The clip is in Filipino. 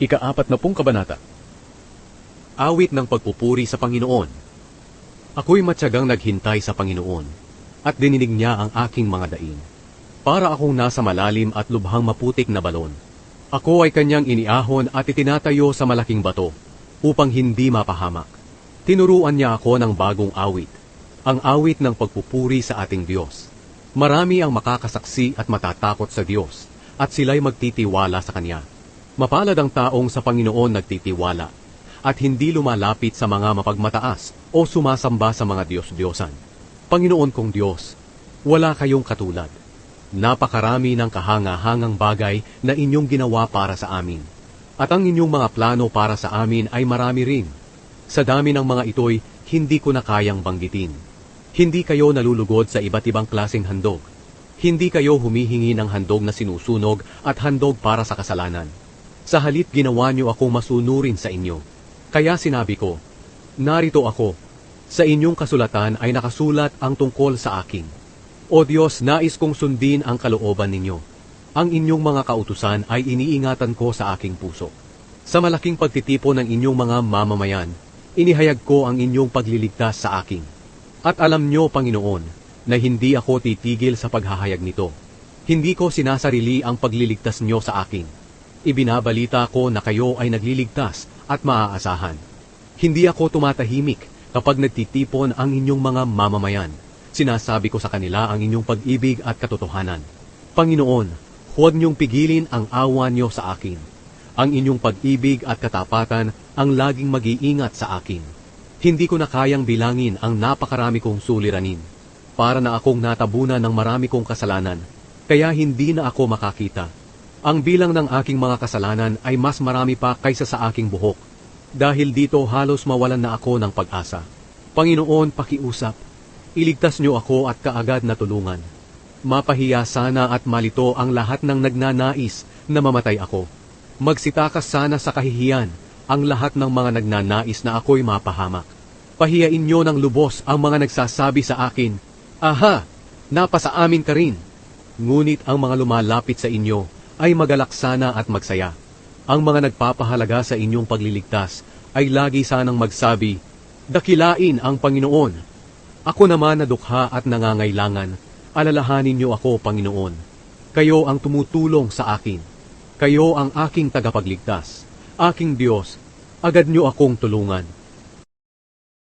Ika-40 kabanata. Awit ng pagpupuri sa Panginoon. Ako'y matyagang naghintay sa Panginoon, at dininig niya ang aking mga daing. Para akong nasa malalim at lubhang maputik na balon. Ako ay kanyang iniahon at itinatayo sa malaking bato, upang hindi mapahamak. Tinuruan niya ako ng bagong awit, ang awit ng pagpupuri sa ating Diyos. Marami ang makakasaksi at matatakot sa Diyos, at sila'y magtitiwala sa Kanya. Mapalad ang taong sa Panginoon nagtitiwala, at hindi lumalapit sa mga mapagmataas o sumasamba sa mga Diyos-Diyosan. Panginoon kong Diyos, wala kayong katulad. Napakarami ng kahanga-hangang bagay na inyong ginawa para sa amin. At ang inyong mga plano para sa amin ay marami rin. Sa dami ng mga ito'y hindi ko na kayang banggitin. Hindi kayo nalulugod sa iba't ibang klaseng handog. Hindi kayo humihingi ng handog na sinusunog at handog para sa kasalanan. Sa halip ginawa niyo akong masunurin sa inyo. Kaya sinabi ko, narito ako. Sa inyong kasulatan ay nakasulat ang tungkol sa akin. O Diyos, nais kong sundin ang kalooban ninyo. Ang inyong mga kautusan ay iniingatan ko sa aking puso. Sa malaking pagtitipon ng inyong mga mamamayan, inihayag ko ang inyong pagliligtas sa akin. At alam nyo, Panginoon, na hindi ako titigil sa paghahayag nito. Hindi ko sinasarili ang pagliligtas nyo sa akin. Ibinabalita ko na kayo ay nagliligtas at maaasahan. Hindi ako tumatahimik kapag nagtitipon ang inyong mga mamamayan. Sinasabi ko sa kanila ang inyong pag-ibig at katotohanan. Panginoon, huwag niyong pigilin ang awa niyo sa akin. Ang inyong pag-ibig at katapatan ang laging mag-iingat sa akin. Hindi ko na kayang bilangin ang napakarami kong suliranin. Para na akong natabunan ng marami kong kasalanan, kaya hindi na ako makakita. Ang bilang ng aking mga kasalanan ay mas marami pa kaysa sa aking buhok. Dahil dito halos mawalan na ako ng pag-asa. Panginoon, pakiusap. Iligtas niyo ako at kaagad na tulungan. Mapahiya sana at malito ang lahat ng nagnanais na mamatay ako. Magsitakas sana sa kahihiyan ang lahat ng mga nagnanais na ako'y mapahamak. Pahiyain niyo ng lubos ang mga nagsasabi sa akin, aha, napasa amin ka rin. Ngunit ang mga lumalapit sa inyo ay magalak sana at magsaya. Ang mga nagpapahalaga sa inyong pagliligtas ay lagi sanang magsabi, dakilain ang Panginoon. Ako naman na dukha at nangangailangan, alalahanin niyo ako, Panginoon. Kayo ang tumutulong sa akin. Kayo ang aking tagapagligtas. Aking Diyos, agad niyo akong tulungan.